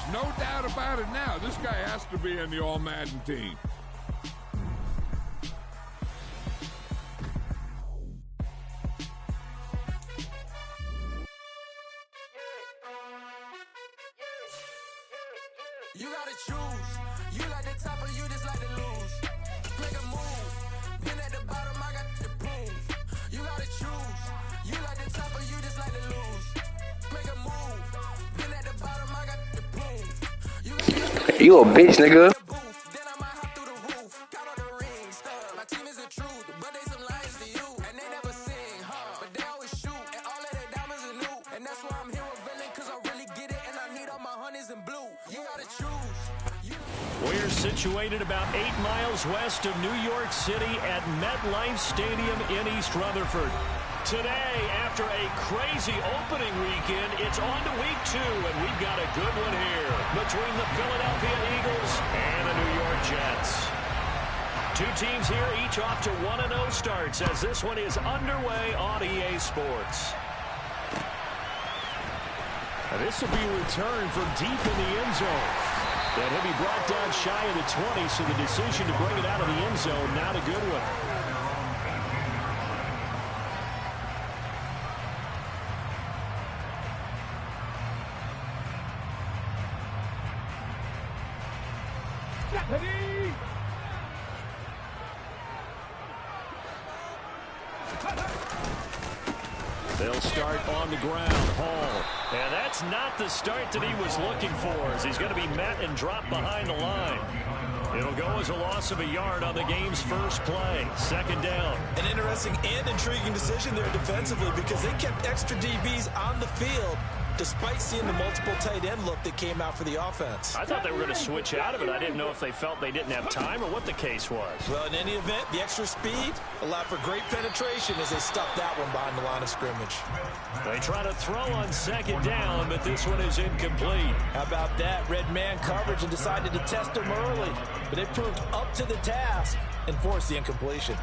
There's no doubt about it now. This guy has to be in the All-Madden team. You gotta choose. You like the top or you just like to lose. Make a move. Pin at the bottom, I got the proof. You gotta choose. You like the top or you just like to lose. Make a move. Pin at the bottom, I got the proof. You a bitch, nigga. Then I might hop through the roof. Count all the rings, stuff. My team is the truth, but they some liars to you. And they never sing, huh? But they always shoot. And all of their diamonds are new. And that's why I'm here with Villain, cause I really get it. And I need all my honeys in blue. You gotta choose. We're situated about 8 miles west of New York City at MetLife Stadium in East Rutherford. Today, after a crazy opening weekend, it's on to week 2, and we've got a good one here between the Philadelphia Eagles and the New York Jets. Two teams here, each off to 1-0 starts as this one is underway on EA Sports. And this will be a return from deep in the end zone. And he'll be brought down shy of the 20, so the decision to bring it out of the end zone, not a good one. They'll start on the ground. Hall. And that's not the start that he was looking for, as he's going to be met and dropped behind the line. It'll go as a loss of a yard on the game's first play. Second down. An interesting and intriguing decision there defensively, because they kept extra DBs on the field despite seeing the multiple tight end look that came out for the offense. I thought they were going to switch out of it. I didn't know if they felt they didn't have time or what the case was. Well, in any event, the extra speed allowed for great penetration as they stuffed that one behind the line of scrimmage. They try to throw on second down, but this one is incomplete. How about that? Red man coverage and decided to test him early, but it proved up to the task and forced the incompletion.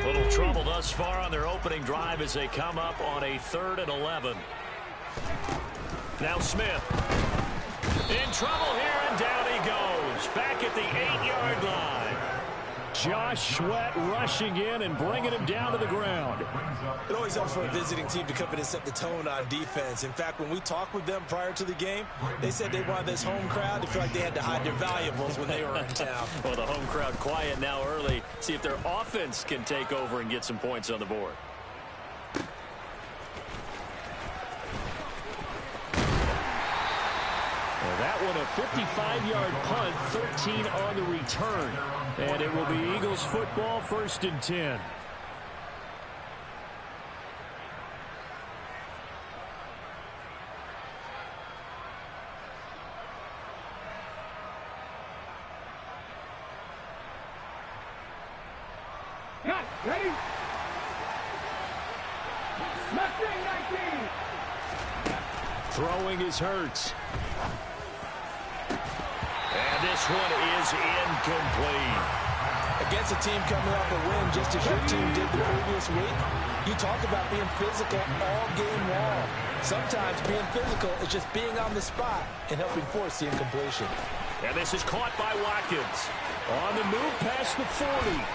Little trouble thus far on their opening drive as they come up on a 3rd and 11. Now Smith. In trouble here, and down he goes. Back at the 8-yard line. Josh Sweat rushing in and bringing him down to the ground. It always helps for a visiting team to come in and set the tone on defense. In fact, when we talked with them prior to the game, they said they wanted this home crowd to feel like they had to hide their valuables when they were in town. Well, the home crowd quiet now early. See if their offense can take over and get some points on the board. That one a 55-yard punt, 13 on the return. And it will be Eagles football, 1st and 10. Ready? 19. Throwing is Hurts. And this one is incomplete. Against a team coming off a win just as your team did the previous week, you talk about being physical all game long. Sometimes being physical is just being on the spot and helping force the incompletion. And this is caught by Watkins. On the move past the 40.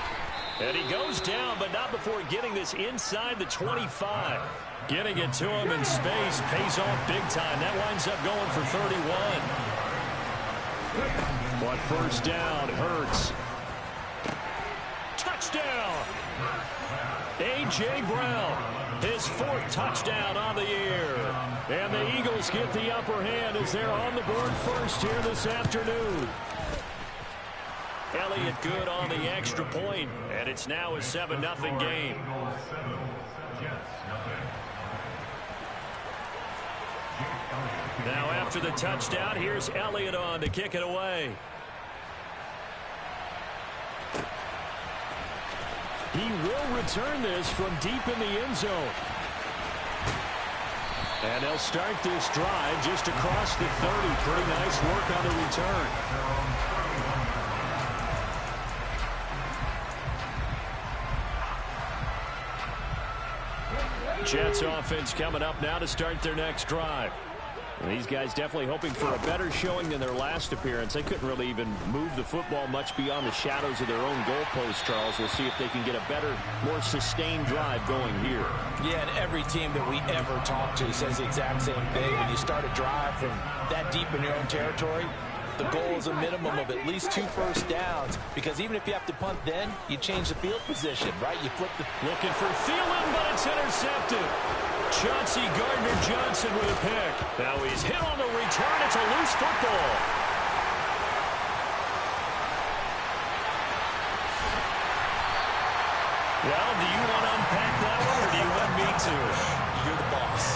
And he goes down, but not before getting this inside the 25. Getting it to him in space pays off big time. That winds up going for 31. But first down, Hurts. Touchdown! A.J. Brown, his 4th touchdown on the year. And the Eagles get the upper hand as they're on the board first here this afternoon. Elliott good on the extra point, and it's now a 7-0 game. Now after the touchdown, here's Elliott on to kick it away. He will return this from deep in the end zone. And they'll start this drive just across the 30. Pretty nice work on the return. Jets offense coming up now to start their next drive. And these guys definitely hoping for a better showing than their last appearance. They couldn't really even move the football much beyond the shadows of their own goalpost, Charles. We'll see if they can get a better, more sustained drive going here. Yeah, and every team that we ever talk to says the exact same thing. When you start a drive from that deep in your own territory, the goal is a minimum of at least 2 first downs, because even if you have to punt then, you change the field position, right? You flip the... Looking for Thielen, but it's intercepted. Chauncey Gardner-Johnson with a pick. Now he's hit on the return. It's a loose football. Well, do you want to unpack that one, or do you want me to? You're the boss.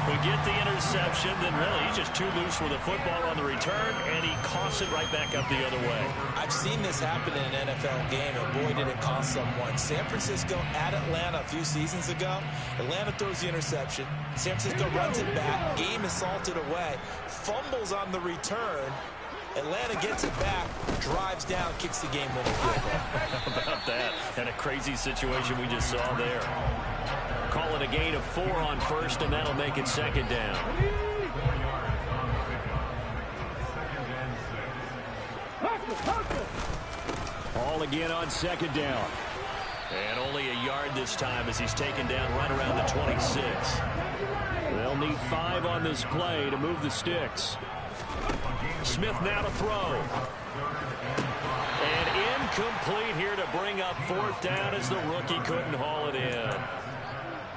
We get the interception, then really he's just too loose with the football on the return, and he coughs it right back up the other way. I've seen this happen in an NFL game, and boy, did it cost someone. San Francisco at Atlanta a few seasons ago. Atlanta throws the interception. San Francisco runs it back. Game is salted away. Fumbles on the return. Atlanta gets it back, drives down, kicks the game-winning field goal. How about that? And a crazy situation we just saw there. Call it a gain of 4 on first, and that'll make it second down. Ball again on second down. And only a yard this time as he's taken down right around the 26. They'll need 5 on this play to move the sticks. Smith now to throw. And incomplete here to bring up 4th down as the rookie couldn't haul it in.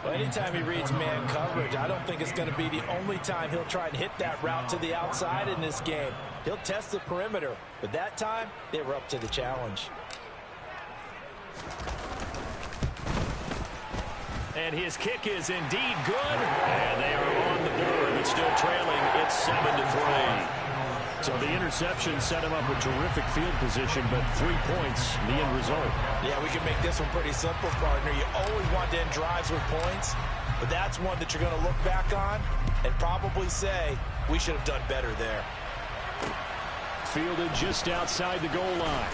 Well, anytime he reads man coverage, I don't think it's going to be the only time he'll try and hit that route to the outside in this game. He'll test the perimeter, but that time they were up to the challenge. And his kick is indeed good. And they are on the board, but still trailing. It's 7-3. So the interception set him up with terrific field position, but 3 points, the end result. Yeah, we can make this one pretty simple, partner. You always want to end drives with points, but that's one that you're going to look back on and probably say, we should have done better there. Fielded just outside the goal line.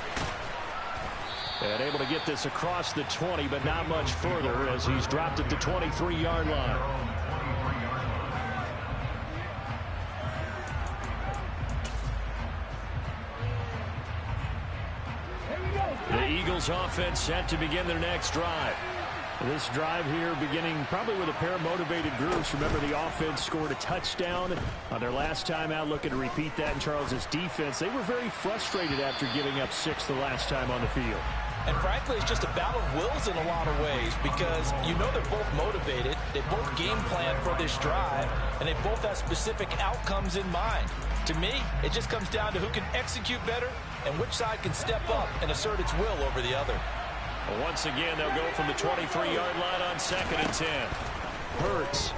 And able to get this across the 20, but not much further as he's dropped at the 23-yard line. The Eagles offense set to begin their next drive. This drive here beginning probably with a pair of motivated groups. Remember, the offense scored a touchdown on their last time out, looking to repeat that in Charles's defense. They were very frustrated after giving up 6 the last time on the field. And frankly, it's just a battle of wills in a lot of ways, because you know they're both motivated, they both game plan for this drive, and they both have specific outcomes in mind. To me, it just comes down to who can execute better and which side can step up and assert its will over the other. Well, once again, they'll go from the 23-yard line on 2nd and 10. Hurts.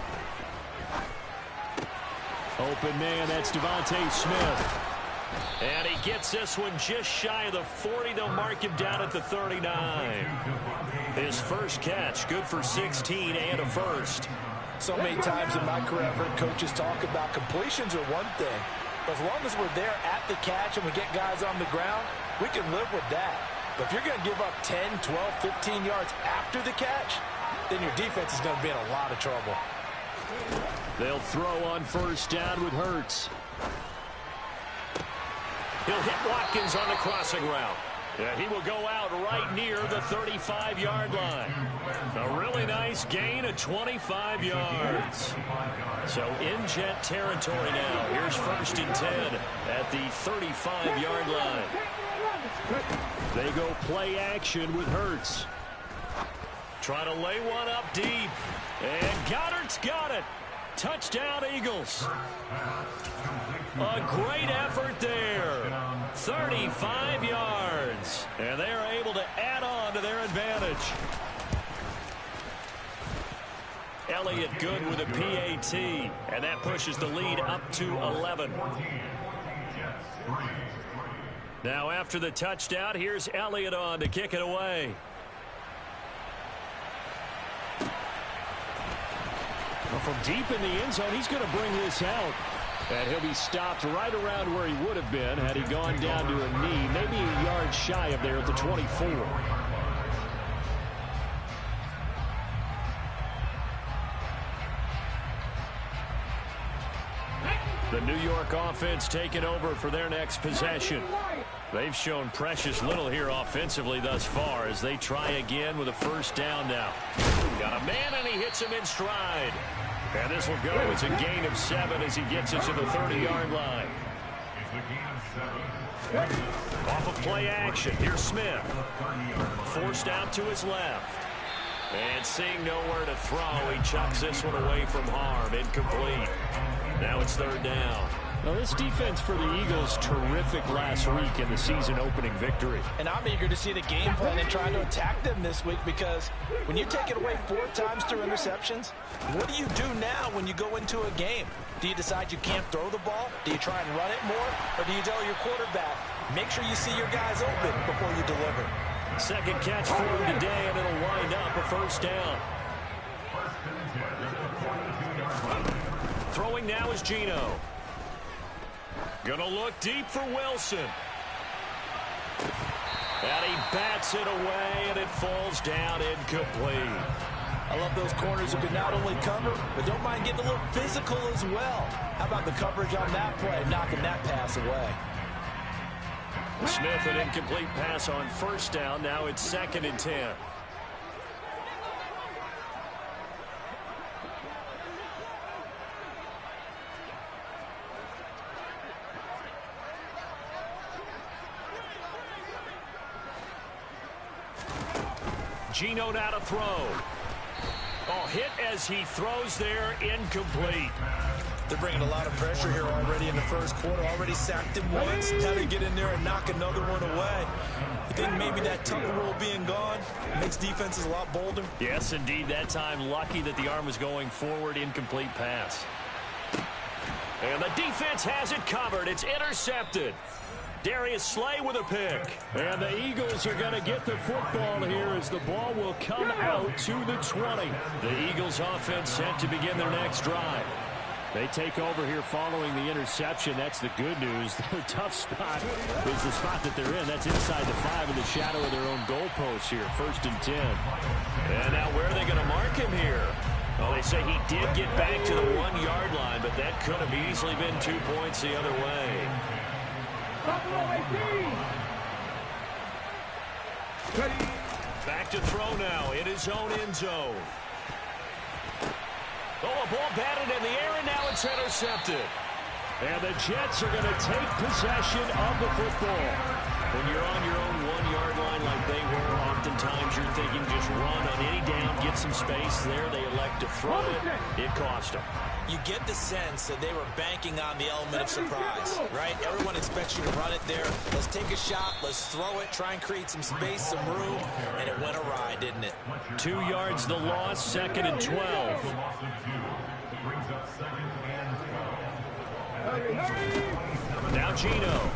Open man, that's Devontae Smith. And he gets this one just shy of the 40. They'll mark him down at the 39. His first catch, good for 16 and a first. So many times in my career, I've heard coaches talk about completions are one thing. But as long as we're there at the catch and we get guys on the ground, we can live with that. But if you're going to give up 10, 12, 15 yards after the catch, then your defense is going to be in a lot of trouble. They'll throw on first down with Hurts. He'll hit Watkins on the crossing route. Yeah, he will go out right near the 35-yard line. A really nice gain of 25 yards. So in Jet territory now. Here's 1st and 10 at the 35-yard line. They go play action with Hurts. Trying to lay one up deep. And Goddard's got it. Touchdown, Eagles. A great effort there. 35 yards. And they are able to add on to their advantage. Elliott good with a PAT. And that pushes the lead up to 11. Now after the touchdown, here's Elliott on to kick it away. Well, from deep in the end zone, he's going to bring this out. And he'll be stopped right around where he would have been had he gone down to a knee, maybe a yard shy of there at the 24. New York offense taking over for their next possession. They've shown precious little here offensively thus far as they try again with a first down now. Got a man, and he hits him in stride. And this will go as a gain of 7 as he gets it to the 30-yard line. Off of play action, here's Smith. Forced out to his left. And seeing nowhere to throw, he chucks this one away from harm. Incomplete. Now it's third down. Well, this defense for the Eagles, terrific last week in the season-opening victory. And I'm eager to see the game plan and try to attack them this week, because when you take it away 4 times through interceptions, what do you do now when you go into a game? Do you decide you can't throw the ball? Do you try and run it more? Or do you tell your quarterback, make sure you see your guys open before you deliver? Second catch for him today, and it'll wind up a first down. Throwing now is Geno. Gonna look deep for Wilson. And he bats it away, and it falls down incomplete. I love those corners who can not only cover, but don't mind getting a little physical as well. How about the coverage on that play, knocking that pass away? Smith, an incomplete pass on first down. Now it's 2nd and 10. Geno now to throw. Oh, hit as he throws there, incomplete. They're bringing a lot of pressure here already in the first quarter. Already sacked him once. Now they get in there and knock another one away. You think maybe that Tucker rule being gone makes defenses a lot bolder? Yes, indeed. That time, lucky that the arm was going forward. Incomplete pass. And the defense has it covered. It's intercepted. Darius Slay with a pick. And the Eagles are going to get the football here as the ball will come out to the 20. The Eagles offense set to begin their next drive. They take over here following the interception. That's the good news. The tough spot is the spot that they're in. That's inside the 5 in the shadow of their own goalpost here. 1st and 10. And now where are they going to mark him here? Well, they say he did get back to the 1-yard line, but that could have easily been 2 points the other way. Back to throw now in his own end zone. Oh, a ball batted in the air, and now it's intercepted. And the Jets are going to take possession of the football. When you're on your own 1-yard line like they were, oftentimes you're thinking just run on any down, get some space. There they elect to throw it. It cost them. You get the sense that they were banking on the element of surprise, right? Everyone expects you to run it there. Let's take a shot. Let's throw it. Try and create some space, some room. And it went awry, didn't it? 2 yards the loss, 2nd and 12. Now Geno.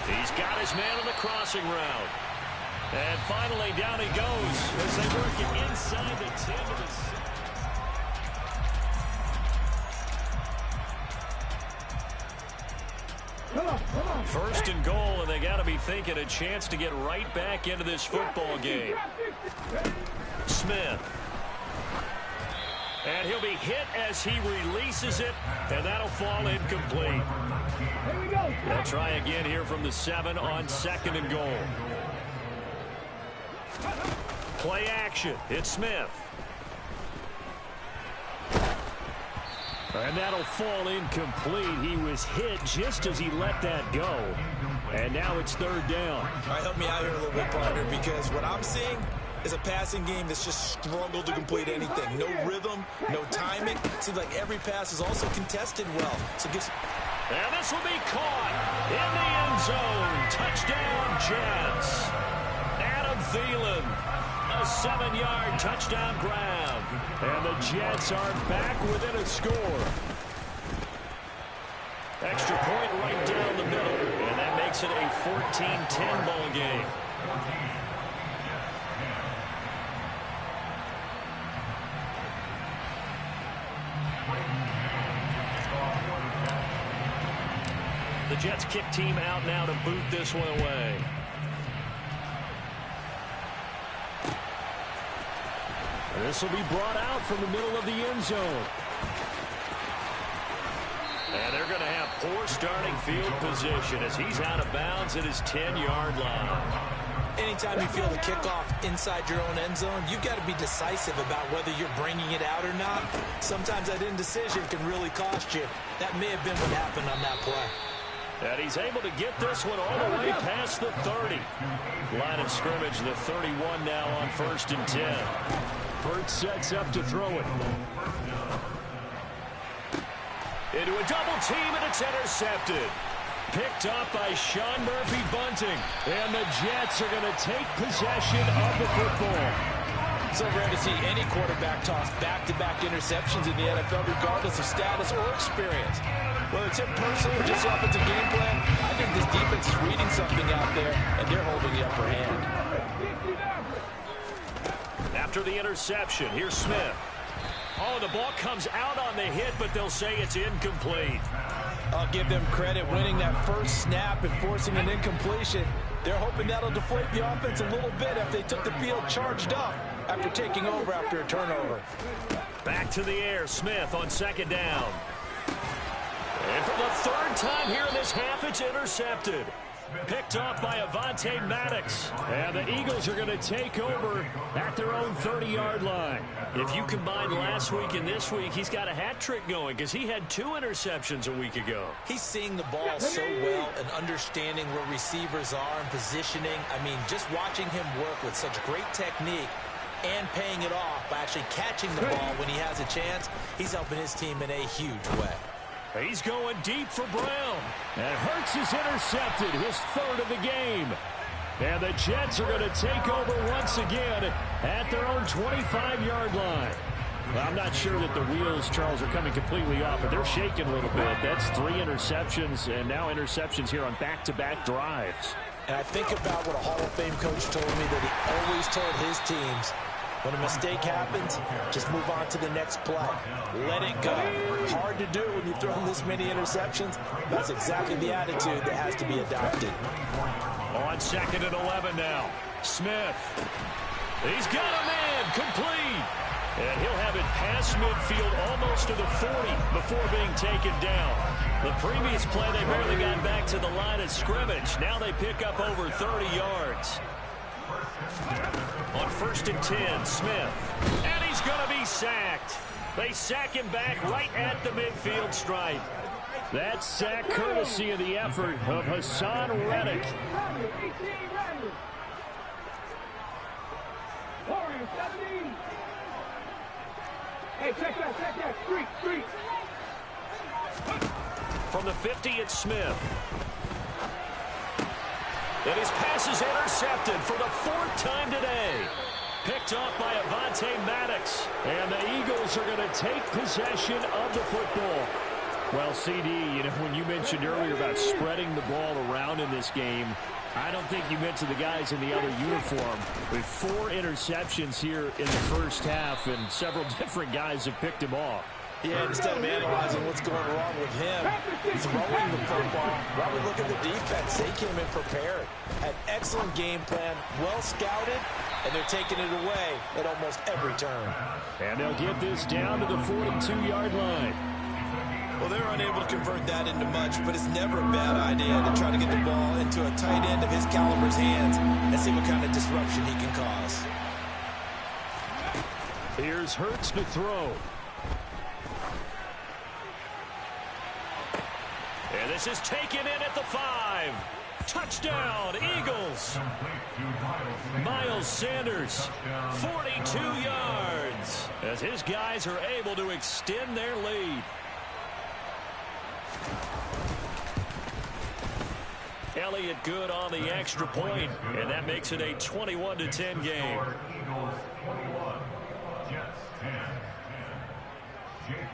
He's got his man on the crossing route. And finally, down he goes as they work it inside the 10 of the 6. First and goal, and they got to be thinking a chance to get right back into this football game. Smith. And he'll be hit as he releases it, and that'll fall incomplete. They'll try again here from the 7 on 2nd and goal. Play action. It's Smith. And that'll fall incomplete. He was hit just as he let that go. And now it's 3rd down. All right, help me out here a little bit, partner, because what I'm seeing is a passing game that's just struggled to complete anything. No rhythm, no timing. Seems like every pass is also contested well. So gives. And this will be caught in the end zone. Touchdown, Jets. Adam Thielen, a 7-yard touchdown grab. And the Jets are back within a score. Extra point right down the middle. And that makes it a 14-10 ball game. The Jets kick team out now to boot this one away. This will be brought out from the middle of the end zone. And they're going to have poor starting field position as he's out of bounds at his 10-yard line. Anytime you feel the kickoff inside your own end zone, you've got to be decisive about whether you're bringing it out or not. Sometimes that indecision can really cost you. That may have been what happened on that play. And he's able to get this one all the way past the 30. Line of scrimmage, the 31 now on 1st and 10. Hurts sets up to throw it. Into a double team, and it's intercepted. Picked up by Sean Murphy-Bunting. And the Jets are going to take possession of the football. So rare to see any quarterback toss back-to-back interceptions in the NFL, regardless of status or experience. Whether it's him personally or just the offensive game plan, I think this defense is reading something out there, and they're holding the upper hand. After the interception, here's Smith. Oh, the ball comes out on the hit, but they'll say it's incomplete. I'll give them credit winning that first snap and forcing an incompletion. They're hoping that'll deflate the offense a little bit if they took the field charged up after taking over after a turnover. Back to the air, Smith on 2nd down. And for the 3rd time here in this half, it's intercepted. Picked off by Avonte Maddox. And the Eagles are going to take over at their own 30-yard line. If you combine last week and this week, he's got a hat trick going because he had 2 interceptions a week ago. He's seeing the ball so well and understanding where receivers are and positioning. I mean, just watching him work with such great technique and paying it off by actually catching the ball when he has a chance, he's helping his team in a huge way. He's going deep for Brown. And Hurts is intercepted, his 3rd of the game. And the Jets are going to take over once again at their own 25-yard line. Well, I'm not sure that the wheels, Charles, are coming completely off, but they're shaking a little bit. That's 3 interceptions, and now interceptions here on back-to-back drives. And I think about what a Hall of Fame coach told me that he always told his teams, when a mistake happens, just move on to the next play. Let it go. Hard to do when you've thrown this many interceptions. That's exactly the attitude that has to be adopted. On 2nd and 11 now. Smith. He's got a man. Complete. And he'll have it past midfield almost to the 40 before being taken down. The previous play, they barely got back to the line of scrimmage. Now they pick up over 30 yards. On 1st and 10, Smith. And he's going to be sacked. They sack him back right at the midfield stripe. That sack courtesy of the effort of Hassan Reddick. Hey, check that, street. From the 50, it's Smith. And his pass is intercepted for the 4th time today. Picked off by Avonte Maddox. And the Eagles are going to take possession of the football. Well, CD, you know, when you mentioned earlier about spreading the ball around in this game, I don't think you mentioned the guys in the other uniform. With 4 interceptions here in the first half, and several different guys have picked him off. Yeah, instead of analyzing what's going wrong with him, throwing the football, rather look at the defense. They came in prepared. An excellent game plan, well scouted, and they're taking it away at almost every turn. And they'll get this down to the 42-yard line. Well, they're unable to convert that into much, but it's never a bad idea to try to get the ball into a tight end of his caliber's hands and see what kind of disruption he can cause. Here's Hurts to throw. And this is taken in at the 5. Touchdown, Eagles. Miles Sanders, 42 yards, as his guys are able to extend their lead. Elliott good on the extra point, and that makes it a 21-10 game.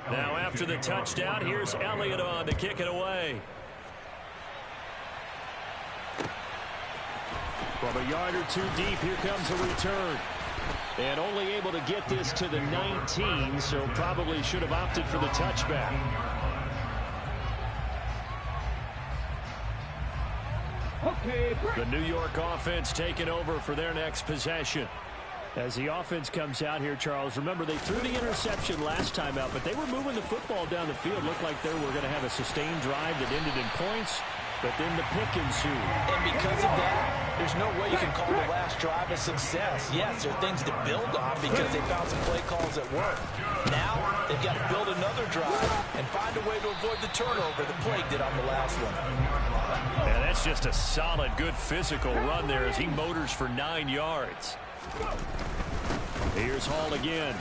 Now after the touchdown, here's Elliott on to kick it away. From a yard or 2 deep, here comes a return. And only able to get this to the 19, so probably should have opted for the touchback. Okay, The New York offense taking over for their next possession. As the offense comes out here, Charles, remember they threw the interception last time out, but they were moving the football down the field. Looked like they were going to have a sustained drive that ended in points, but then the pick ensued. And because of that, there's no way you can call the last drive a success. Yes, there are things to build on because they found some play calls that work. Now, they've got to build another drive and find a way to avoid the turnover that Plague did on the last one. And that's just a solid, good physical run there as he motors for 9 yards. Here's Hall again.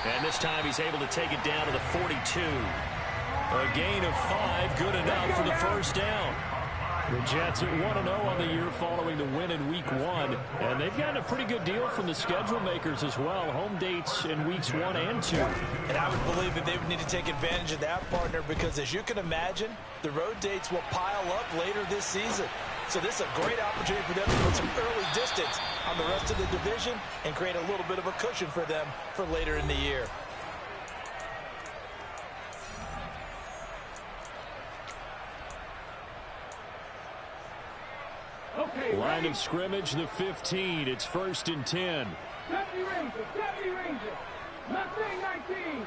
And this time he's able to take it down to the 42. A gain of 5, good enough for the first down. The Jets at 1-0 on the year following the win in Week 1. And they've gotten a pretty good deal from the schedule makers as well. Home dates in Weeks 1 and 2. And I would believe that they would need to take advantage of that, partner, because as you can imagine, the road dates will pile up later this season. So this is a great opportunity for them to put some early distance on the rest of the division and create a little bit of a cushion for them for later in the year. Okay, Line of scrimmage, the 15. It's 1st and 10. Deputy Ranger. Mustang 19.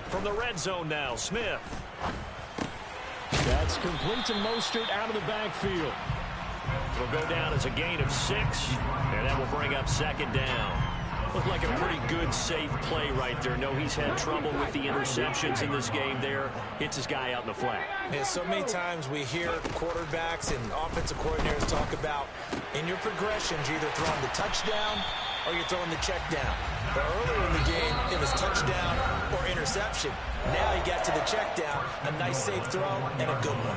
From the red zone now, Smith. That's complete to Mostert out of the backfield. It'll go down as a gain of 6, and that will bring up 2nd down. Looked like a pretty good, safe play right there. No, he's had trouble with the interceptions in this game there. Hits his guy out in the flat. And so many times we hear quarterbacks and offensive coordinators talk about in your progressions, you're either throwing the touchdown or you're throwing the check down. But earlier in the game, it was touchdown or interception. Now he got to the check down, a nice safe throw, and a good one.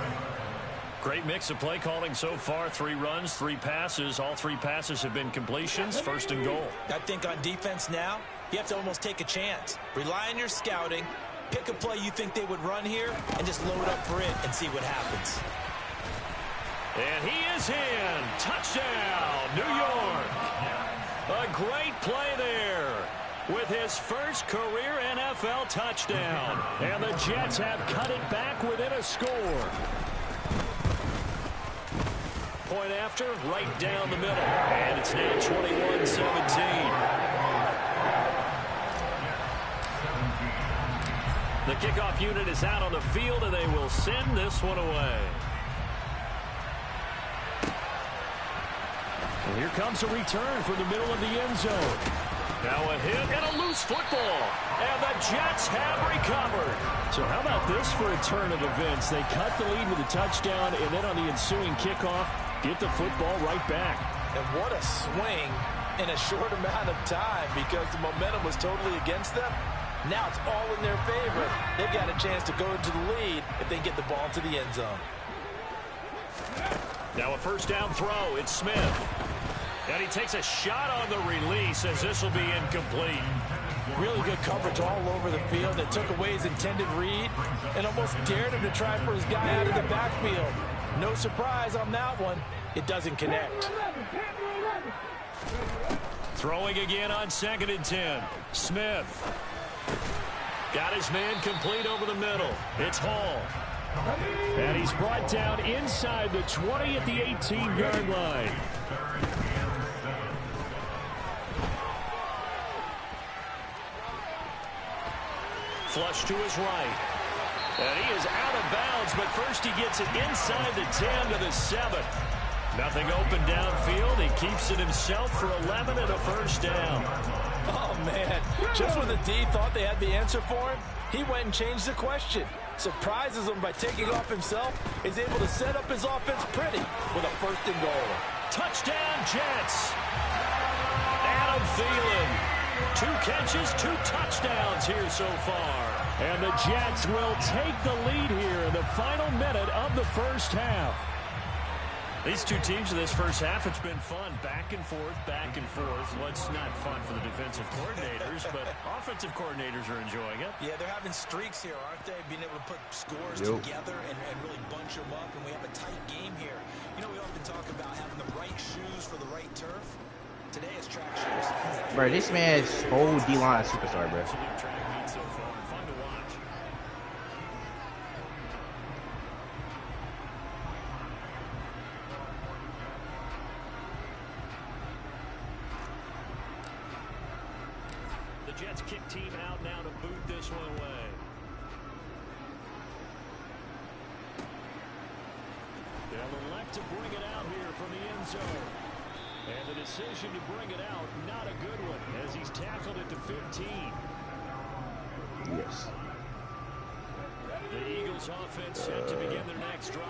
Great mix of play calling so far. 3 runs, 3 passes. All 3 passes have been completions. 1st and goal. I think on defense now, you have to almost take a chance. Rely on your scouting. Pick a play you think they would run here and just load up for it and see what happens. And he is in. Touchdown, New York. A great play there with his first career NFL touchdown. And the Jets have cut it back within a score. Point after, right down the middle. And it's now 21-17. The kickoff unit is out on the field, and they will send this one away. And here comes a return from the middle of the end zone. Now a hit and a loose football. And the Jets have recovered. So how about this for a turn of events? They cut the lead with a touchdown, and then on the ensuing kickoff, get the football right back. And what a swing in a short amount of time because the momentum was totally against them. Now it's all in their favor. They've got a chance to go into the lead if they get the ball to the end zone. Now a first down throw. It's Smith. And he takes a shot on the release as this will be incomplete. Really good coverage all over the field that took away his intended read and almost dared him to try for his guy out of the backfield. No surprise on that one. It doesn't connect. Throwing again on 2nd and 10. Smith. Got his man complete over the middle. It's Hall. And he's brought down inside the 20 at the 18-yard line. Flush to his right. And he is out of bounds, but first he gets it inside the 10 to the 7. Nothing open downfield. He keeps it himself for 11 and a first down. Oh, man. Just when the D thought they had the answer for him, he went and changed the question. Surprises him by taking off himself. Is able to set up his offense pretty with a 1st and goal. Touchdown, Jets. Adam Thielen. 2 catches, 2 touchdowns here so far. And the Jets will take the lead here in the final minute of the first half. These 2 teams in this first half, it's been fun. Back and forth, back and forth. Well, it's not fun for the defensive coordinators, but offensive coordinators are enjoying it. Yeah, they're having streaks here, aren't they? Being able to put scores together and really bunch them up, and we have a tight game here. You know, we often talk about having the right shoes for the right turf. Today is track shoes. Bro, this man is whole D-line superstar, bro. Jets kick team out now to boot this one away. They'll elect to bring it out here from the end zone. And the decision to bring it out, not a good one, as he's tackled it to 15. Yes. The Eagles offense set to begin their next drive.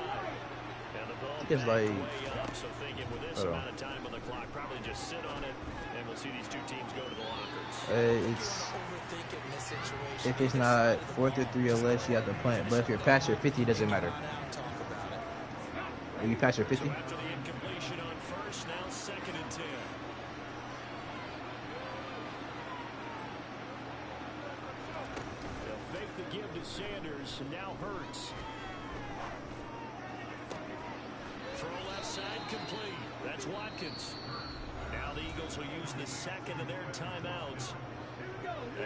And the ball it's like, way up, so thinking with this amount of time on the clock, probably just sit on it, and we'll see these two teams go to the lockers. If it's not 4th or 3 or less, you have to punt. But if you're past your 50, it doesn't matter. Are you past your 50? So after the incompletion on first, now 2nd and 10. They'll fake the give to Sanders, and now Hurts. Throw left side complete. That's Watkins. Now the Eagles will use the second of their timeouts,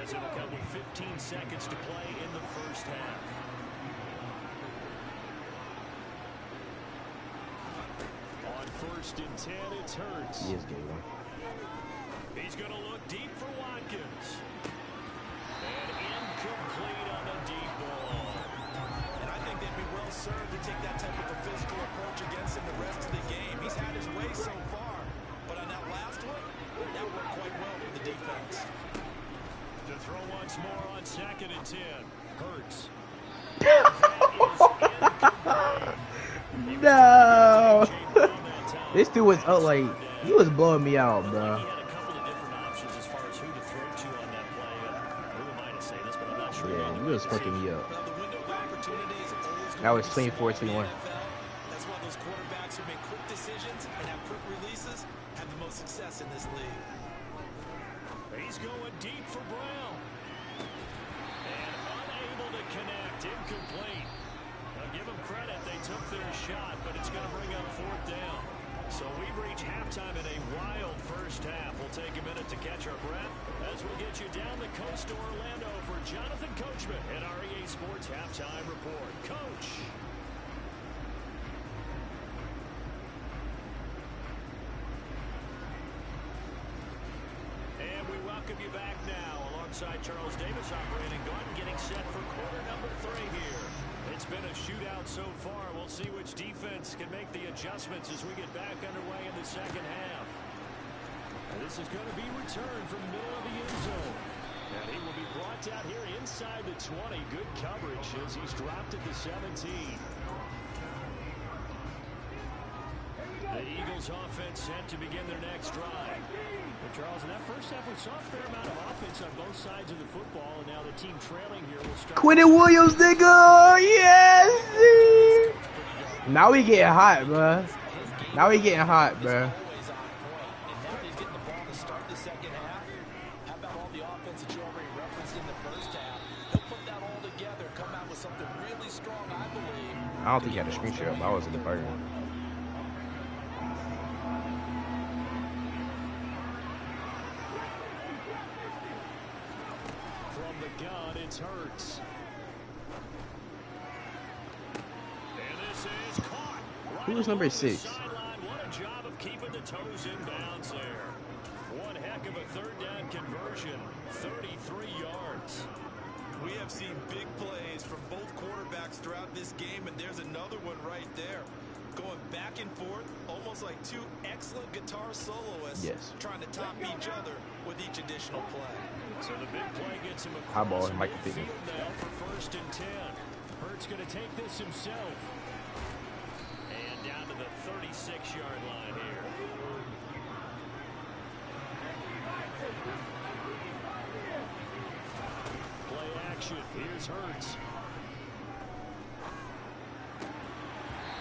as it'll come with 15 seconds to play in the first half. On 1st and 10, it's Hurts. He is getting one. He's going to look deep for Watkins. And incomplete on the deep ball. And I think they'd be well served to take that type of a physical approach against him the rest of the game. He's had his way so far. But on that last one, that worked quite well for the defense. To throw once more on 2nd and 10. Hurts. No. This dude was like, he was blowing me out, bro. He had a couple of different options as far as who to throw to on that play. Who am I to say this, but I'm not sure. Yeah, he was fucking me up. Now, the window of opportunity is always That was going to be 24-21. That's why those quarterbacks who make quick decisions and have quick releases have the most success in this league. He's going deep for Brown. And unable to connect. Incomplete. Now give them credit. They took their shot, but it's going to bring up 4th down. So we've reached halftime in a wild first half. We'll take a minute to catch our breath as we get you down the coast to Orlando for Jonathan Coachman at our EA Sports Halftime Report. Coach. And we welcome you back now alongside Charles Davis operating gun, getting set for quarter number 3 here. It's been a shootout so far. We'll see which defense can make the adjustments as we get back underway in the second half. And this is going to be returned from the middle of the end zone. And he will be brought down here inside the 20. Good coverage as he's dropped at the 17. The Eagles offense set to begin their next drive. Well, Charles, in that first half, we saw a fair amount of offense on both sides of the football, and now the team trailing here will start. Quentin Williams, nigga! Yes! Now we getting hot, bro. Now we getting hot, bro. I don't think he had a screenshot up. I was in the burn. From the gun, it's Hurts. And this is caught. Who was number 6? What a job of keeping the toes in bounds there. One heck of a 3rd down conversion. 33 yards. We have seen big plays from both quarterbacks throughout this game, and there's another one right there. Going back and forth, almost like two excellent guitar soloists trying to top each other with each additional play. So the big play gets him High ball, across Michael Pittman. midfield now for 1st and 10. Hurts going to take this himself. And down to the 36-yard line here. Play action. Here's Hurts.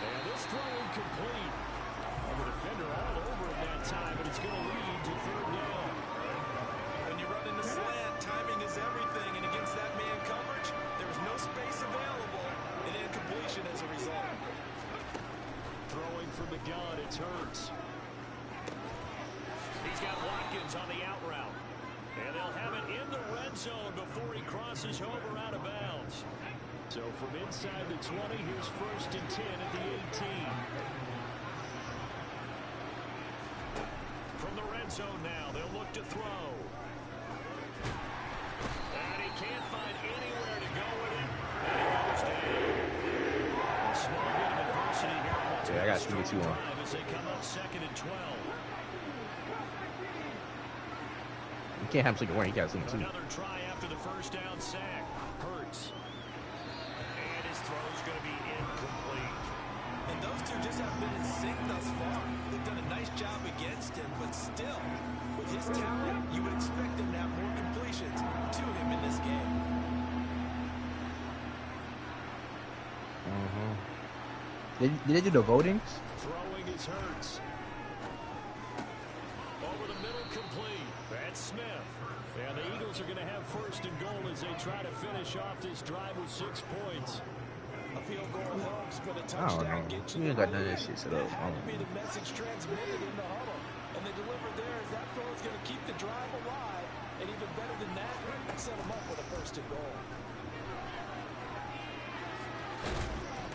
And this throw incomplete. And the defender all over him that time, but it's going to lead to 3rd down. When you run in the slant, timing is everything, and against that man coverage, there was no space available, and incompletion as a result. Throwing from the gun, it's Hurts. He's got Watkins on the out route. And they'll have it in the red zone before he crosses over out of bounds. So from inside the 20, here's 1st and 10 at the 18. From the red zone now, they'll look to throw. can't find anywhere to go with it, and he goes down. A small bit of adversity here on what's Yeah, I got been a 3-2 strong on. drive as they come up 2nd and 12. You can't have second one. You got second two. Another try after the first down sack. Hurts. And his throw's going to be incomplete. And those two just haven't been in sync thus far. They've done a nice job against him, but still, with his talent, you would expect him to have more completions to him in this game. Did they do the votings? Throwing is Hurts. Over the middle, complete. That's Smith. And the Eagles are going to have 1st and goal as they try to finish off this drive with 6 points. A field goal helps, but a I don't touchdown know. gets You you ain't got none of this shit set up. That had to be the message transmitted in the huddle. And they delivered there as that throw is going to keep the drive alive. And even better than that, set them up with a 1st and goal.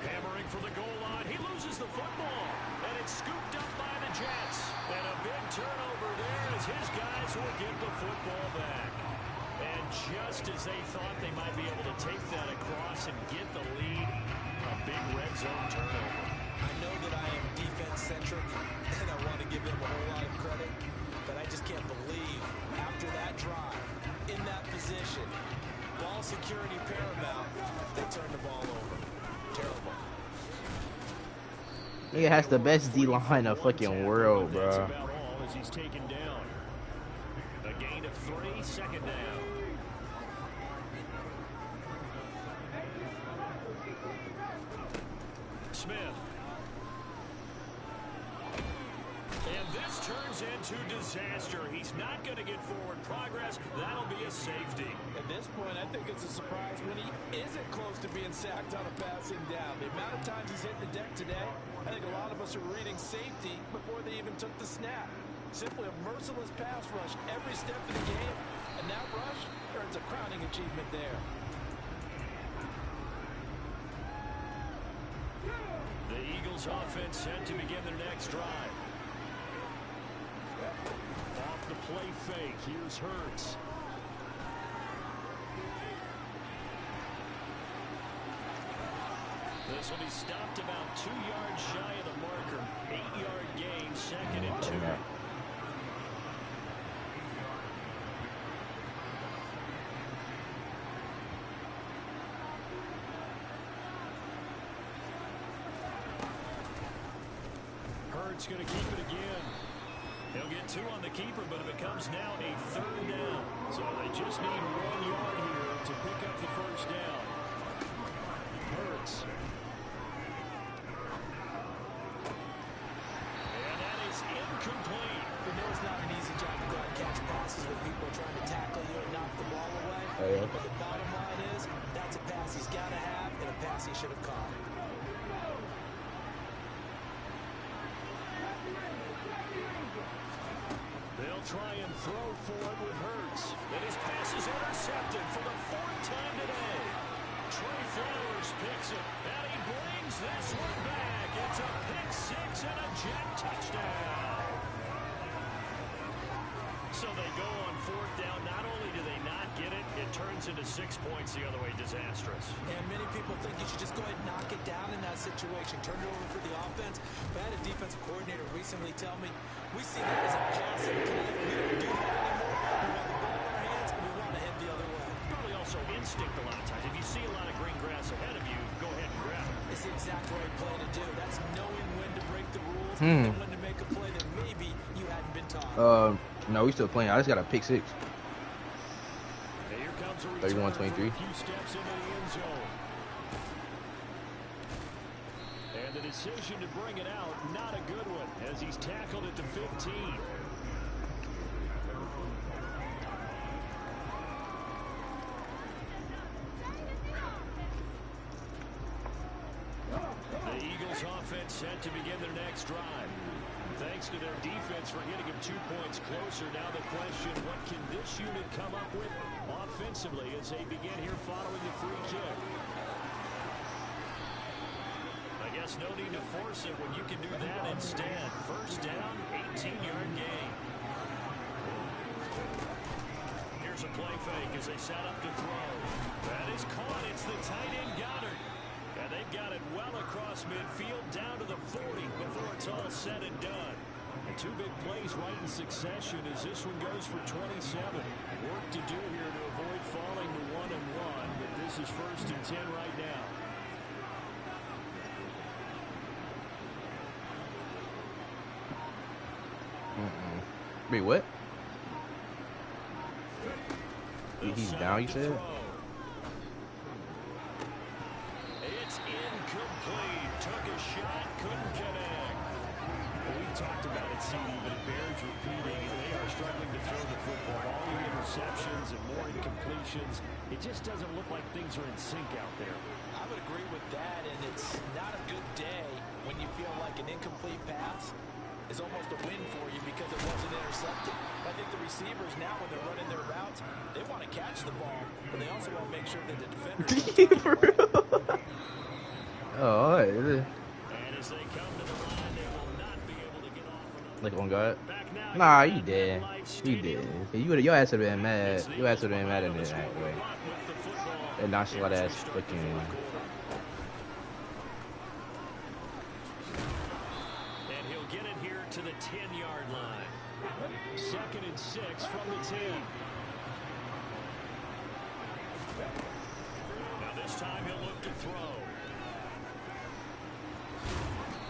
Hammering for the goal line. He loses the football. And it's scooped up by the Jets. And a big turnover there as his guys will get the football back. And just as they thought they might be able to take that across and get the lead, a big red zone turnover. I know that I am defense-centric, and I want to give them a whole lot of credit, but I just can't believe after that drive, in that position, ball security paramount, they turned the ball over. Terrible. Nigga has the best D-line in the fucking world, That's bro. about all as he's taken down. A gain of 3, 2nd down. Smith. And this turns into disaster. He's not going to get forward progress. That'll be a safety. At this point, I think it's a surprise when he isn't close to being sacked on a passing down. The amount of times he's hit the deck today, I think a lot of us are reading safety before they even took the snap. Simply a merciless pass rush every step of the game, and that rush earns a crowning achievement there. The Eagles offense set to begin their next drive. Off the play fake, here's Hurts. This will be stopped about 2 yards shy of the marker. 8-yard gain, 2nd and 2. Hurts going to keep it again. He'll get 2 on the keeper, but it becomes now a 3rd down. So they just need 1 yard here to pick up the 1st down. Hurts. And that is incomplete. We know it's not an easy job to go and catch passes when people are trying to tackle you and knock the ball away. Oh, yeah. But the bottom line is, that's a pass he's got to have and a pass he should have caught. They'll try and throw for it with Hurts. And his pass is intercepted for the 4th time today. Trey Flowers picks it, and he brings this one back. It's a pick 6 and a Jet touchdown. So they go on 4th down. Not only do they not get it, it turns into 6 points the other way. Disastrous. And many people think you should just go ahead and knock it down in that situation. Turn it over for the offense. I had a defensive coordinator recently tell me, we see that as a passing play. We don't do that anymore. We want the ball in our hands, and we want to head the other way. Probably also instinct a lot of times. If you see a lot of green grass ahead of you, go ahead and grab it. It's the exact right play to do. That's knowing when to break the rules and when to make a play that maybe you hadn't been taught. No, we still playing. I just got a pick 6. 31-23. Few steps into the end zone. And the decision to bring it out, not a good one, as he's tackled at the 15. The Eagles offense set to begin their next drive. Thanks to their defense for getting him 2 points closer. Now the question, what can this unit come up with offensively as they begin here following the free kick? I guess no need to force it when you can do that instead. 1st down, 18-yard gain. Here's Here's a play fake as they set up to throw. That is caught. It's the tight end Goddard. And they've got it well across midfield down to the 40 before it's all said and done. And two big plays right in succession as this one goes for 27. Work to do here to avoid falling to 1-1, but this is 1st and 10 right now. Wait, what? He's down, you said? It's incomplete. Took a shot, couldn't connect. Well, we've talked about it, CD, but it bears repeating. They are struggling to throw the football. All the interceptions and more incompletions. It just doesn't look like things are in sync out there. I would agree with that, and it's not a good day when you feel like an incomplete pass is almost a win for you because it wasn't intercepted. I think the receivers now, when they're running their routes, they want to catch the ball, but they also want to make sure that the defender. For real? Oh, and as they come to the line, they will not be able to get off. like on guard. Nah, you did. You did. Your ass would have been mad. Your ass would have been mad in that way. That nonchalant ass fucking. To the 10-yard line. 2nd and 6 from the 10. Now this time he'll look to throw.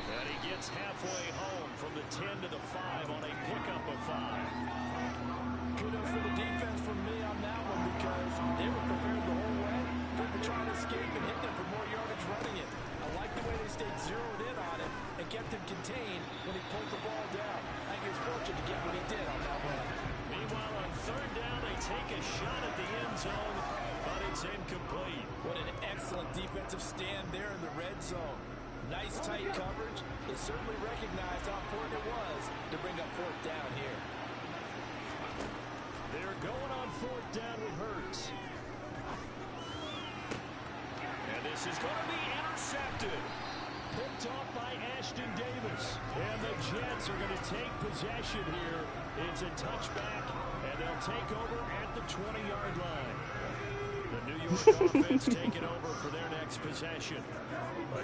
And he gets halfway home from the 10 to the 5 on a pickup of 5. Kudos for the defense from me on that one because they were prepared the whole way for him to try to escape and hit them for more yardage running it. I like the way they stayed zeroed in on it and kept him contained when he pulled the ball down. I think he was fortunate to get what he did on that one. Meanwhile, on 3rd down, they take a shot at the end zone, but it's incomplete. What an excellent defensive stand there in the red zone. Nice tight coverage. They certainly recognized how important it was to bring up 4th down here. They're going on 4th down with Hurts. And this is going to be intercepted. Picked off by Ashton Davis. And the Jets are going to take possession here. It's a touchback, and they'll take over at the 20-yard line. The New York offense taking over for their next possession.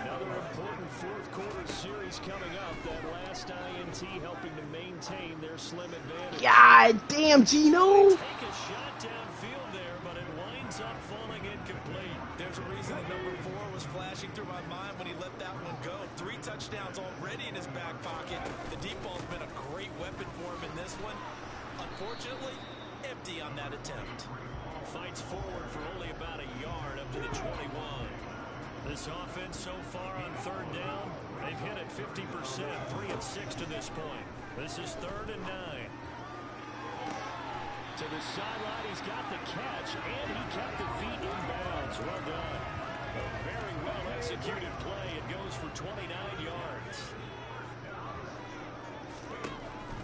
Another important 4th quarter series coming up. That last INT helping to maintain their slim advantage. God damn, Gino! Take a shot downfield there, but it winds up falling incomplete. There's a reason the number 4 was flashing through my mind when he let that one go. 3 touchdowns already in his back pocket. The deep ball's been a great weapon for him in this one. Unfortunately, empty on that attempt. Fights forward for only about a yard up to the 21. This offense so far on 3rd down, they've hit it 50%, 3 of 6 to this point. This is 3rd and 9. To the sideline, he's got the catch, and he kept the feet in bounds. Well done. A very well executed play. It goes for 29 yards.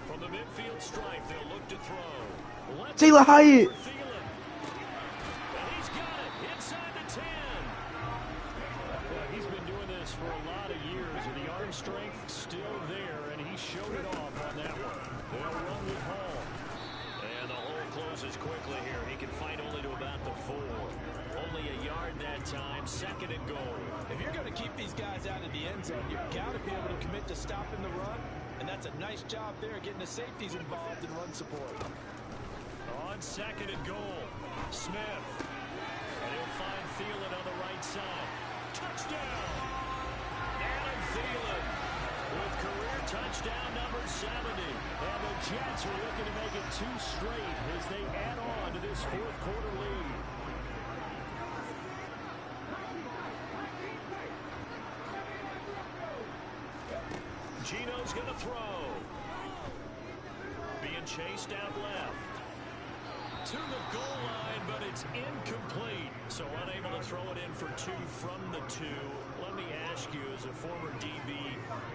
From the midfield stripe, they'll look to throw. Taylor Hyatt. And he's got it inside the 10. Well, he's been doing this for a lot of years, and the arm strength still there, and he showed it off on that one. They'll run with Hall. And the hole closes quickly here. He can fight only to about the 4. Only a yard that time. 2nd and goal. If you're going to keep these guys out of the end zone, you've got to be able to commit to stopping the run, and that's a nice job there getting the safeties involved in run support. On 2nd and goal, Smith. And he'll find Thielen on the right side. Touchdown! Adam Thielen with career touchdown number 70. And the Jets are looking to make it 2 straight as they add on to this 4th quarter lead. Gino's going to throw. Being chased out left. To the goal line, but it's incomplete. So unable to throw it in for 2 from the 2. Let me ask you, as a former DB,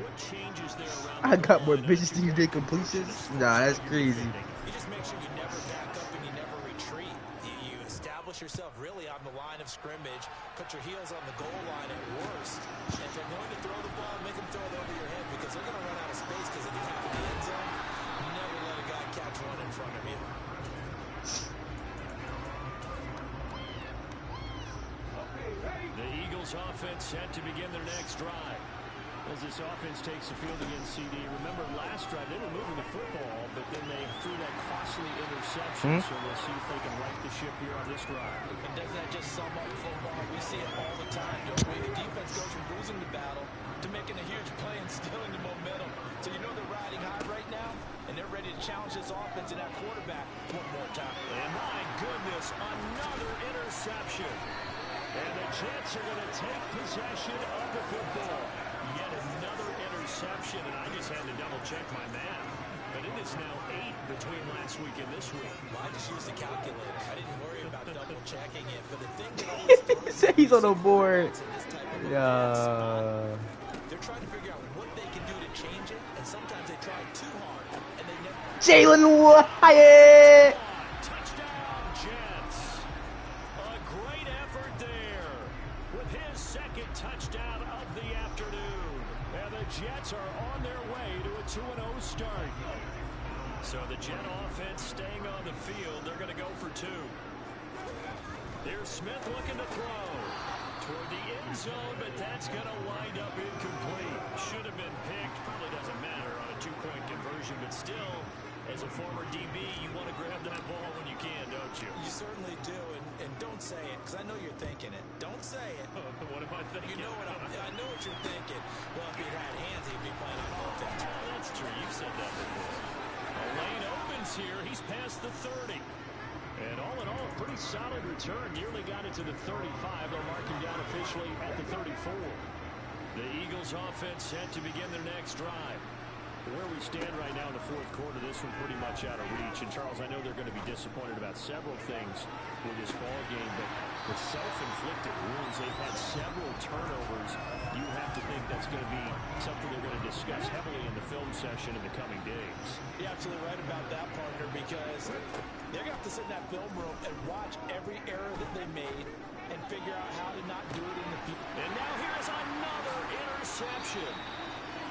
what changes there around I got more bitches than you did completions. Nah, that's crazy. You just make sure you never back up and you never retreat. You establish yourself really on the line of scrimmage, put your heels on the goal line at worst. And if they're going to throw the ball, make them throw it over your head because they're going to run out of space because if you have the end zone, never let a guy catch one in front of you. Eagles offense set to begin their next drive. As this offense takes the field against CD. Remember last drive, they were moving the football, but then they threw that costly interception. So we'll see if they can right the ship here on this drive. And doesn't that just sum up football? We see it all the time, don't we? The defense goes from losing the battle to making a huge play and stealing the momentum. So you know they're riding high right now, and they're ready to challenge this offense and that quarterback one more time. And my goodness, another interception. And the Jets are going to take possession of the football. Yet another interception, and I just had to double-check my math. But it is now 8 between last week and this week. Well, I just used the calculator. I didn't worry about double-checking it. But the thing that always throws He's on the board. Yeah. They're trying to figure out what they can do to change it, and sometimes they try too hard, and they never... Jalen Wyatt! Touchdown, Jets. A great effort there with his second touchdown of the afternoon. And the Jets are on their way to a 2-0 start. So the Jet offense staying on the field. They're going to go for 2. Here's Smith looking to throw toward the end zone, but that's going to wind up incomplete. Should have been picked. Probably doesn't matter on a 2-point conversion, but still, as a former DB, you want to grab that ball when you can, don't you? You certainly do, and don't say it, because I know you're thinking it. Don't say it. What am I thinking? You know what I know what you're thinking. Well, if he'd had hands, he'd be playing on offense. That's true. You've said that before. A lane opens here. He's past the 30. And all in all, a pretty solid return. Nearly got it to the 35. They'll mark him down officially at the 34. The Eagles offense set to begin their next drive. Where we stand right now in the fourth quarter, this one pretty much out of reach. And, Charles, I know they're going to be disappointed about several things with this ball game, but with self-inflicted wounds, they've had several turnovers. You have to think that's going to be something they're going to discuss heavily in the film session in the coming days. You're absolutely right about that, partner, because they're going to have to sit in that film room and watch every error that they made and figure out how to not do it in the future. And now here's another interception.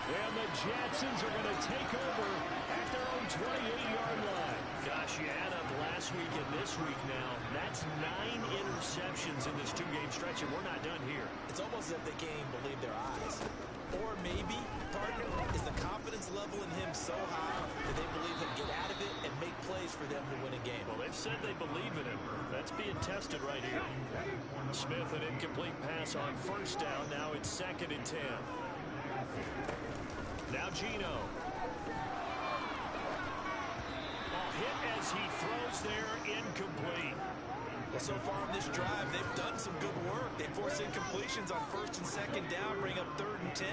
And the Jetsons are going to take over at their own 28-yard line. Gosh, you add up last week and this week now. That's 9 interceptions in this 2-game stretch, and we're not done here. It's almost as if they can't even believe their eyes. Or maybe, partner, is the confidence level in him so high that they believe he'll get out of it and make plays for them to win a game. Well, they've said they believe in him. That's being tested right here. Smith, an incomplete pass on first down. Now it's 2nd and 10. Now Gino. A hit as he throws there, incomplete. Well, so far on this drive, they've done some good work. They force incompletions on 1st and 2nd down, bring up 3rd and 10.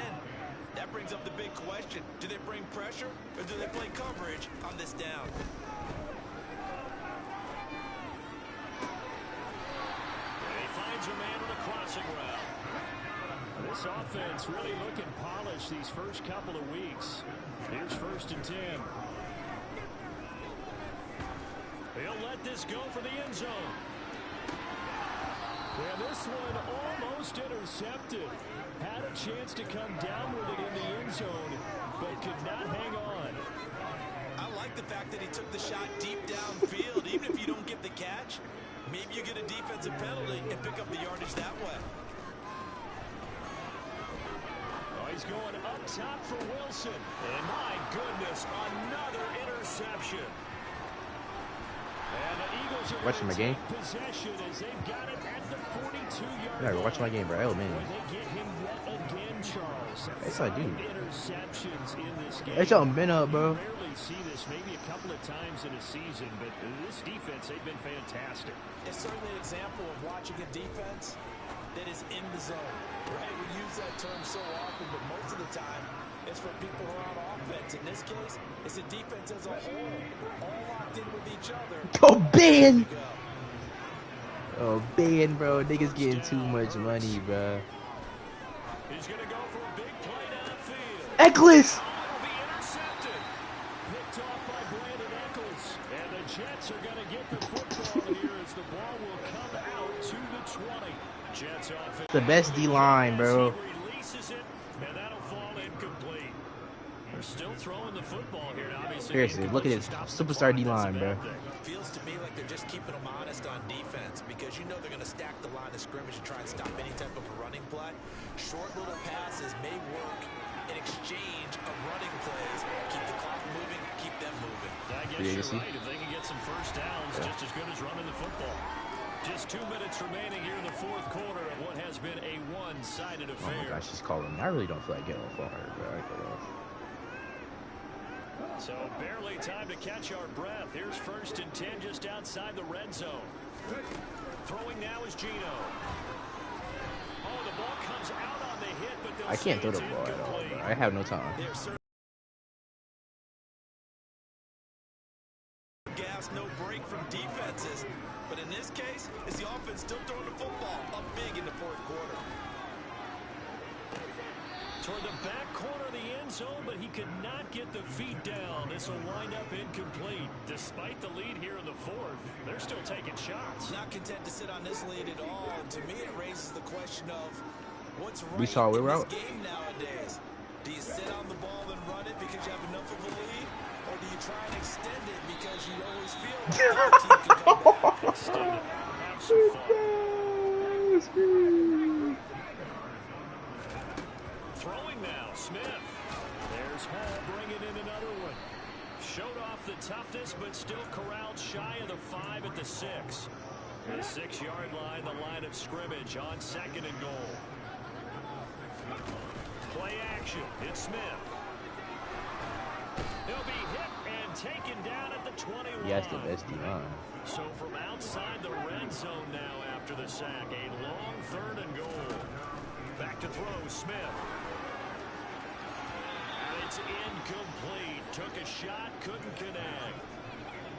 That brings up the big question. Do they bring pressure, or do they play coverage on this down? And he finds a man with a crossing route. This offense really looking polished these first couple of weeks. Here's 1st and 10. He'll let this go for the end zone. And this one almost intercepted. Had a chance to come down with it in the end zone, but could not hang on. I like the fact that he took the shot deep downfield. Even if you don't get the catch, maybe you get a defensive penalty and pick up the yardage that way. He's going up top for Wilson. And my goodness, another interception. And the Eagles are watching my game. Possession as they've got it at the 42-yard Yeah, watch my game, bro. Oh, man. They get him yet again, Charles. That's what I do. Interceptions in this game. They something been up, bro. You rarely see this, maybe a couple of times in a season, but this defense, they've been fantastic. It's certainly an example of watching a defense that is in the zone, right? We use that term so often, but most of the time, it's for people who are on offense. In this case, it's a defense as a whole, all locked in with each other. Oh, Ben! Oh, Ben, bro. Niggas getting too much money, bro. He's going to go for a big play downfield. Eccles! It'll be intercepted. Picked off by Brandon Eccles. And the Jets are going to get the football here as the ball will come out to the 20. Jets offense. The best D-line, bro. He releases it, and that'll fall incomplete. They're still throwing the football here. Obviously, seriously, look at this superstar D-line, bro. Feels to me like they're just keeping them honest on defense because you know they're going to stack the line of scrimmage and try and stop any type of a running play. Short little passes may work in exchange of running plays. Keep the clock moving, keep them moving. I guess you're right. If they can get some first downs, just as good as running the football. Just 2 minutes remaining here in the fourth quarter of what has been a one-sided affair. Oh my gosh, she's calling me. I really don't feel like getting off on her, bro. So barely time to catch our breath. Here's 1st and 10 just outside the red zone. Throwing now is Gino. Oh, the ball comes out on the hit, but I can't throw the ball at all, bro. I have no time. Gas, no break from defenses. But in this case, it's the offense still throwing the football up big in the fourth quarter. Toward the back corner of the end zone, but he could not get the feet down. This will wind up incomplete. Despite the lead here in the fourth, they're still taking shots. Not content to sit on this lead at all. And to me, it raises the question of what's right we saw in this game nowadays. Do you sit on the ball and run it because you have enough of a lead? Or do you try and extend it because you always feel like the other team can come back? Extend it. Have some fun. Throwing now, Smith. There's Hall bringing in another one. Showed off the toughness, but still corralled shy of the 5 at the 6. The 6-yard line, the line of scrimmage on 2nd and goal. Play action. It's Smith. He'll be hit and taken down at the 21. Yes, the best D-line. So from outside the red zone now after the sack, a long 3rd and goal. Back to throw, Smith. And it's incomplete. Took a shot, couldn't connect.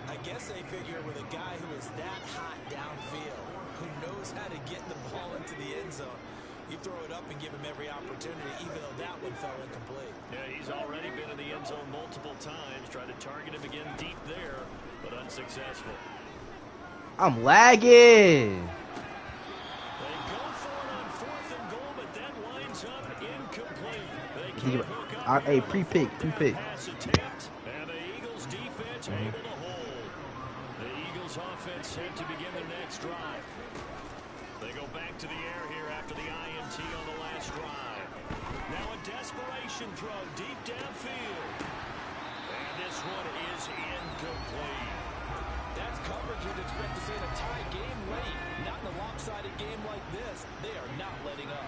I guess they figure with a guy who is that hot downfield, who knows how to get the ball into the end zone, you throw it up and give him every opportunity, even though that one fell incomplete. Yeah, he's already been in the end zone multiple times. Tried to target him again deep there, but unsuccessful. I'm lagging. They go for it on 4th and goal, but that winds up incomplete. They can't hook up. Hey, pre-pick. Pass attempt, and the Eagles defense able to hold. The Eagles offense set to begin the next drive. They go back to the air here after the INT on the last drive. Now a desperation throw deep downfield. And this one is incomplete. That's coverage you'd expect to see in a tie game late. Not in a lopsided game like this. They are not letting up.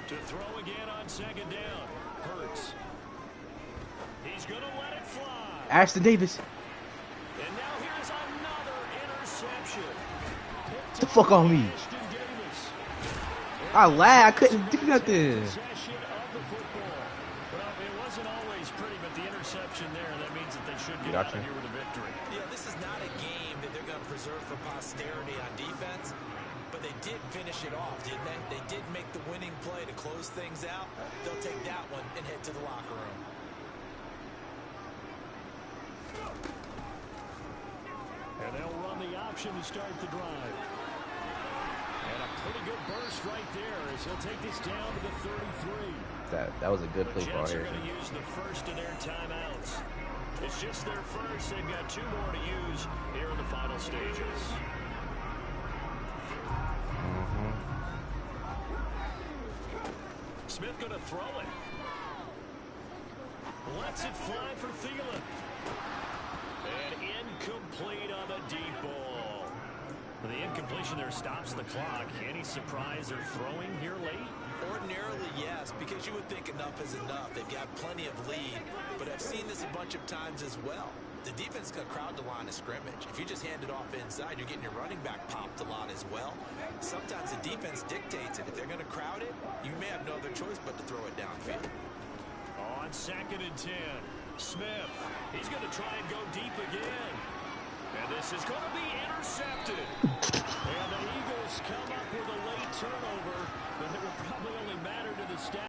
To throw again on 2nd down. Hurts. He's going to let it fly. Ashton Davis. And now here's another interception. Get the fuck on me. I lag. I couldn't do nothing. Possession of the football. Well, it wasn't always pretty, but the interception there, that means that they should get out of here with a victory. Yeah, this is not a game that they're going to preserve for posterity on defense, but they did finish it off, didn't they? They did make the winning play to close things out. They'll take that one and head to the locker room. And they'll run the option to start the drive. And a pretty good burst right there as he'll take this down to the 33. That was a good play call Jets are here. going to use the first of their timeouts. It's just their first. They've got 2 more to use here in the final stages. Smith going to throw it. Lets it fly for Thielen. And incomplete on the deep ball. The incompletion there stops the clock. Any surprise they're throwing here late? Ordinarily, yes, because you would think enough is enough. They've got plenty of lead, but I've seen this a bunch of times as well. The defense is going to crowd the line of scrimmage. If you just hand it off inside, you're getting your running back popped a lot as well. Sometimes the defense dictates it. If they're going to crowd it, you may have no other choice but to throw it downfield. On 2nd and 10, Smith. He's going to try and go deep again. And this is going to be intercepted. And the Eagles come up with a late turnover, but it will probably only matter to the stats.